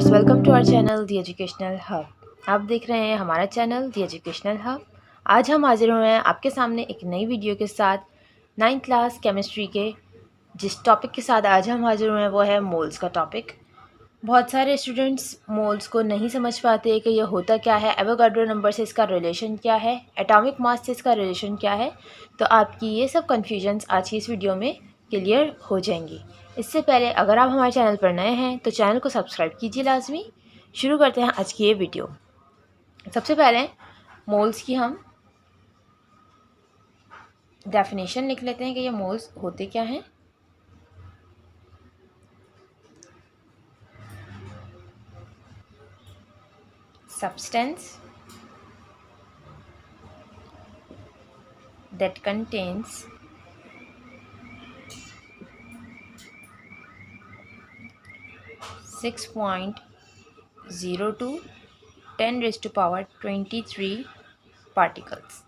Viewers, welcome to our channel the educational hub. आप देख रहे हैं हमारा चैनल दी एजुकेशनल हब। आज हम हाजिर हुए हैं आपके सामने एक नई वीडियो के साथ 9th क्लास केमिस्ट्री के जिस टॉपिक के साथ आज हम हाजिर हुए हैं वो है मोल्स का टॉपिक। बहुत सारे स्टूडेंट्स मोल्स को नहीं समझ पाते कि यह होता क्या है, एवोगाड्रो नंबर से इसका रिलेशन क्या है, एटॉमिक मास से इसका रिलेशन क्या है। तो आपकी ये सब कन्फ्यूजन्स आज की इस वीडियो में क्लियर हो जाएंगी। इससे पहले अगर आप हमारे चैनल पर नए हैं तो चैनल को सब्सक्राइब कीजिए लाजमी। शुरू करते हैं आज की ये वीडियो। सबसे पहले मोल्स की हम डेफिनेशन लिख लेते हैं कि ये मोल्स होते क्या हैं। Substance that contains 6.02 10⁻23 particles.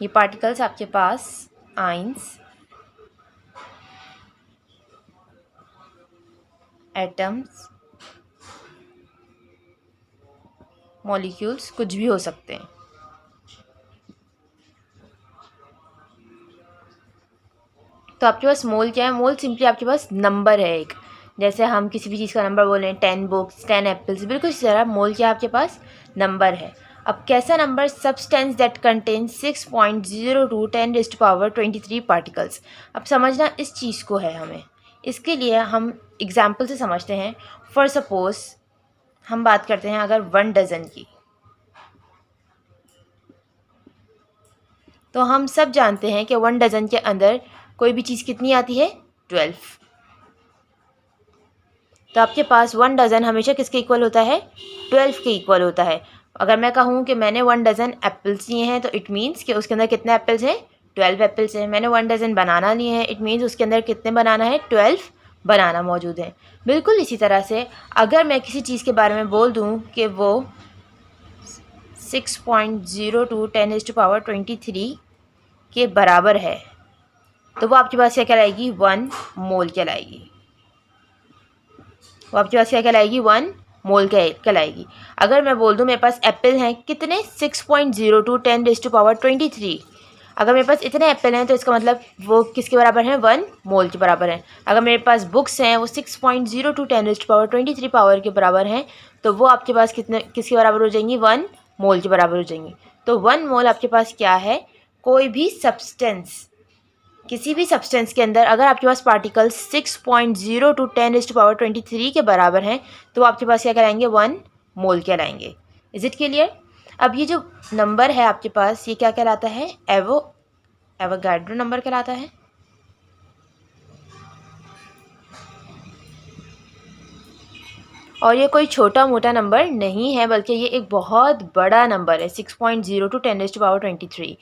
ये पार्टिकल्स आपके पास आइंस, एटम्स, मॉलिक्यूल्स कुछ भी हो सकते हैं। तो आपके पास मोल क्या है? मोल सिंपली आपके पास नंबर है एक। जैसे हम किसी भी चीज़ का नंबर बोल रहे हैं 10 बुक्स 10 एप्पल्स, बिल्कुल इसी तरह मोल क्या आपके पास नंबर है। अब कैसा number? Substance that contain 6.02 10⁻23 particles. अब समझना इस चीज़ को है हमें। इसके लिए हम एग्जाम्पल से समझते हैं। फॉर सपोज हम बात करते हैं अगर 1 डज़न की, तो हम सब जानते हैं कि 1 डज़न के अंदर कोई भी चीज़ कितनी आती है? 12। तो आपके पास 1 डज़न हमेशा किसके इक्वल होता है? 12 के इक्वल होता है। अगर मैं कहूँ कि मैंने 1 डज़न एप्पल्स लिए हैं तो इट मीन्स कि उसके अंदर कितने एप्पल्स हैं? 12 एप्पल्स हैं। मैंने 1 डज़न बनाना लिए हैं, इट मीन्स उसके अंदर कितने बनाना है? 12 बनाना मौजूद है। बिल्कुल इसी तरह से अगर मैं किसी चीज़ के बारे में बोल दूँ कि वो 6.02 10⁻23 के बराबर है, तो वो आपके पास क्या कहलाएगी? 1 मोल कहलाएगी। वो आपके पास क्या कहलाएगी? 1 मोल कहलाएगी। अगर मैं बोल दूं मेरे पास एप्पल हैं कितने? 6.02 10⁻23। अगर मेरे पास इतने एप्पल हैं तो इसका मतलब वो किसके बराबर हैं? 1 मोल के बराबर हैं। अगर मेरे पास बुक्स हैं वो 6.02 10⁻23 पावर के बराबर हैं, तो वो आपके पास किसके बराबर हो जाएंगी? 1 मोल के बराबर हो जाएंगी। तो 1 मोल आपके पास क्या है? कोई भी सब्सटेंस, किसी भी सब्सटेंस के अंदर अगर आपके पास पार्टिकल्स 6.02 10⁻23 के बराबर हैं तो आपके पास क्या कहलाएंगे? 1 मोल कहलाएंगे। Is it clear? अब ये जो नंबर है आपके पास ये क्या कहलाता है? एवोगाड्रो नंबर कहलाता है। और ये कोई छोटा मोटा नंबर नहीं है, बल्कि ये एक बहुत बड़ा नंबर है, 6.02 10⁻23।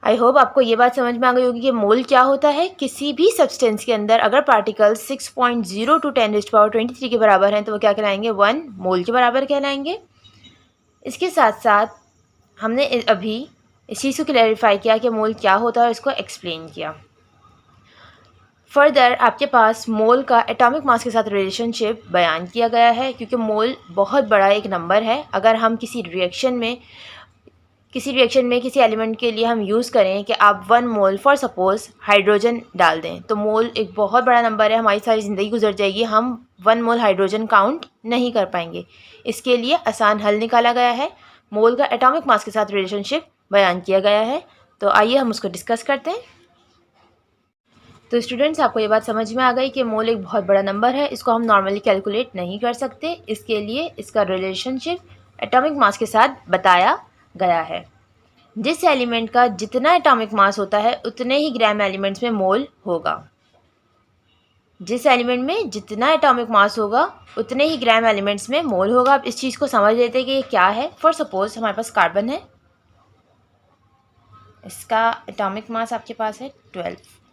आई होप आपको ये बात समझ में आ गई होगी कि मोल क्या होता है। किसी भी सब्सटेंस के अंदर अगर पार्टिकल 6.02 10⁻23 के बराबर हैं तो वो क्या कहलाएंगे? 1 मोल के बराबर कहलाएंगे। इसके साथ साथ हमने अभी इस चीज़ को क्लैरिफाई किया कि मोल क्या होता है और इसको एक्सप्लेन किया। फर्दर आपके पास मोल का एटॉमिक मास के साथ रिलेशनशिप बयान किया गया है, क्योंकि मोल बहुत बड़ा एक नंबर है। अगर हम किसी रिएक्शन में किसी एलिमेंट के लिए हम यूज़ करें कि आप 1 मोल फॉर सपोज़ हाइड्रोजन डाल दें, तो मोल एक बहुत बड़ा नंबर है, हमारी सारी ज़िंदगी गुजर जाएगी, हम 1 मोल हाइड्रोजन काउंट नहीं कर पाएंगे। इसके लिए आसान हल निकाला गया है, मोल का एटॉमिक मास के साथ रिलेशनशिप बयान किया गया है। तो आइए हम उसको डिस्कस करते हैं। तो स्टूडेंट्स, आपको ये बात समझ में आ गई कि मोल एक बहुत बड़ा नंबर है, इसको हम नॉर्मली कैलकुलेट नहीं कर सकते। इसके लिए इसका रिलेशनशिप एटॉमिक मास के साथ बताया गया है। जिस एलिमेंट का जितना एटॉमिक मास होता है उतने ही ग्राम एलिमेंट्स में मोल होगा। जिस एलिमेंट में जितना एटॉमिक मास होगा उतने ही ग्राम एलिमेंट्स में मोल होगा। अब इस चीज़ को समझ लेते हैं कि ये क्या है। फॉर सपोज हमारे पास कार्बन है, इसका एटॉमिक मास आपके पास है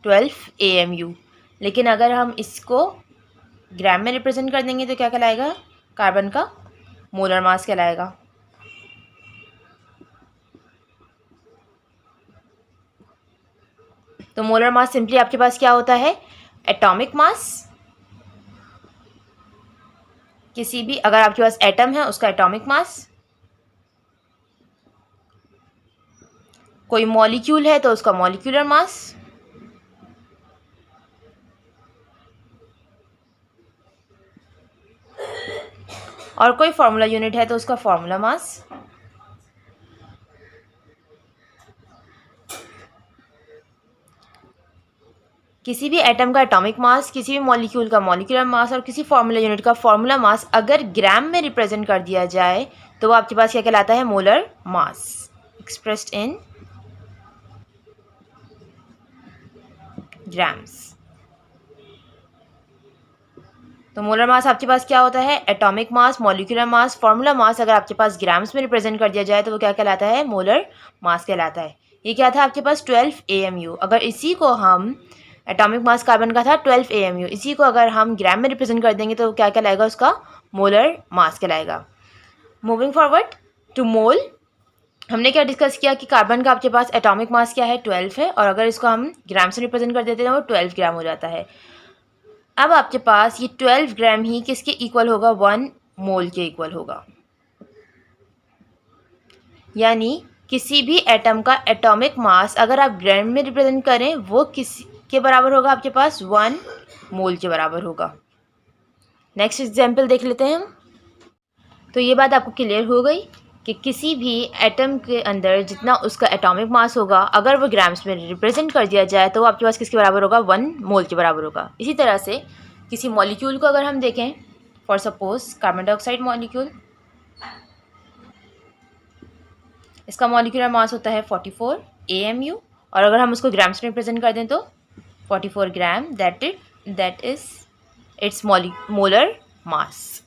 12 AMU। लेकिन अगर हम इसको ग्राम में रिप्रेजेंट कर देंगे तो क्या कहलाएगा? कार्बन का मोलर मास कहलाएगा। तो मोलर मास सिंपली आपके पास क्या होता है? एटॉमिक मास, किसी भी अगर आपके पास एटम है उसका एटॉमिक मास, कोई मॉलिक्यूल है तो उसका मॉलिक्यूलर मास, और कोई फार्मूला यूनिट है तो उसका फार्मूला मास। किसी भी एटम का एटॉमिक मास, किसी भी मॉलिक्यूल का मॉलिक्यूलर मास और किसी फार्मूला यूनिट का फार्मूला मास अगर ग्राम में रिप्रेजेंट कर दिया जाए तो वो आपके पास क्या कहलाता है? Molar mass expressed in grams. तो मोलर मास आपके पास क्या होता है? Atomic mass, molecular mass, formula mass अगर आपके पास ग्राम्स में रिप्रेजेंट कर दिया जाए तो वो क्या कहलाता है? मोलर मास कहलाता है। ये क्या था आपके पास? 12 AMU। अगर इसी को हम एटॉमिक मास कार्बन का था 12 AMU, इसी को अगर हम ग्राम में रिप्रेजेंट कर देंगे तो क्या कहलाएगा? उसका मोलर मास कहलाएगा। मूविंग फॉरवर्ड टू मोल, हमने क्या डिस्कस किया कि कार्बन का आपके पास एटॉमिक मास क्या है? 12 है, और अगर इसको हम ग्राम से रिप्रेजेंट कर देते हैं वो 12 ग्राम हो जाता है। अब आपके पास ये 12 ग्राम ही किसके इक्वल होगा? 1 मोल के इक्वल होगा। यानी किसी भी एटम का एटॉमिक मास अगर आप ग्राम में रिप्रेजेंट करें वो किस के बराबर होगा? आपके पास 1 मोल के बराबर होगा। नेक्स्ट एग्जाम्पल देख लेते हैं हम। तो ये बात आपको क्लियर हो गई कि किसी भी एटम के अंदर जितना उसका एटॉमिक मास होगा अगर वो ग्राम्स में रिप्रेजेंट कर दिया जाए तो वो आपके पास किसके बराबर होगा? 1 मोल के बराबर होगा। इसी तरह से किसी मॉलिक्यूल को अगर हम देखें, for suppose carbon dioxide molecule, इसका मॉलिक्यूलर मास होता है 44 AMU, और अगर हम उसको ग्राम्स में रिप्रेजेंट कर दें तो 44 gram, that is its molar mass.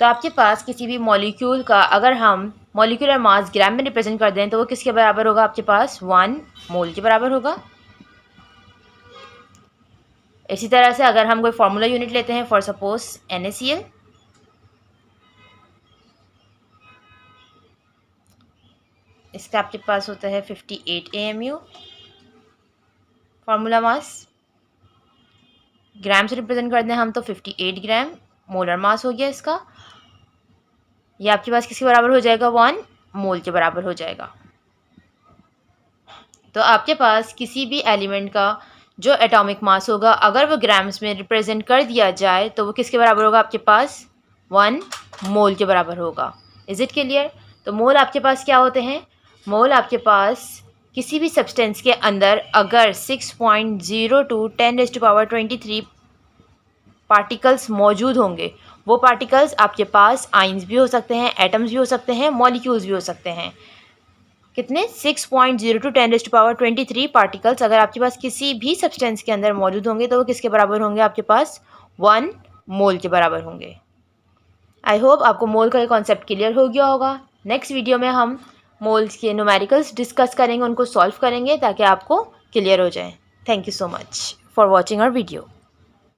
तो आपके पास किसी भी मॉलिक्यूल का अगर हम मॉलिक्यूलर मास ग्राम में रिप्रेजेंट कर दें तो वो किसके बराबर होगा? आपके पास 1 मोल के बराबर होगा। इसी तरह से अगर हम कोई फार्मूला यूनिट लेते हैं, फॉर सपोज NaCl, इसका आपके पास होता है 58 AMU फार्मूला मास। ग्राम से रिप्रेजेंट कर दें हम तो 58 ग्राम मोलर मास हो गया इसका। ये आपके पास किसके बराबर हो जाएगा? 1 मोल के बराबर हो जाएगा। तो आपके पास किसी भी एलिमेंट का जो एटॉमिक मास होगा अगर वो ग्राम्स में रिप्रेजेंट कर दिया जाए तो वो किसके बराबर होगा? आपके पास 1 मोल के बराबर होगा। Is it clear? तो मोल आपके पास क्या होते हैं? मोल आपके पास किसी भी सब्सटेंस के अंदर अगर 6.02 10⁻23 पार्टिकल्स मौजूद होंगे, वो पार्टिकल्स आपके पास आइंस भी हो सकते हैं, एटम्स भी हो सकते हैं, मॉलिक्यूल्स भी हो सकते हैं। कितने? 6.02 10⁻23 पार्टिकल्स अगर आपके पास किसी भी सब्सटेंस के अंदर मौजूद होंगे तो वो किसके बराबर होंगे? आपके पास 1 मोल के बराबर होंगे। आई होप आपको मोल का कॉन्सेप्ट क्लियर हो गया होगा। नेक्स्ट वीडियो में हम मोल्स के न्यूमेरिकल्स डिस्कस करेंगे, उनको सॉल्व करेंगे ताकि आपको क्लियर हो जाए। Thank you so much for watching our video.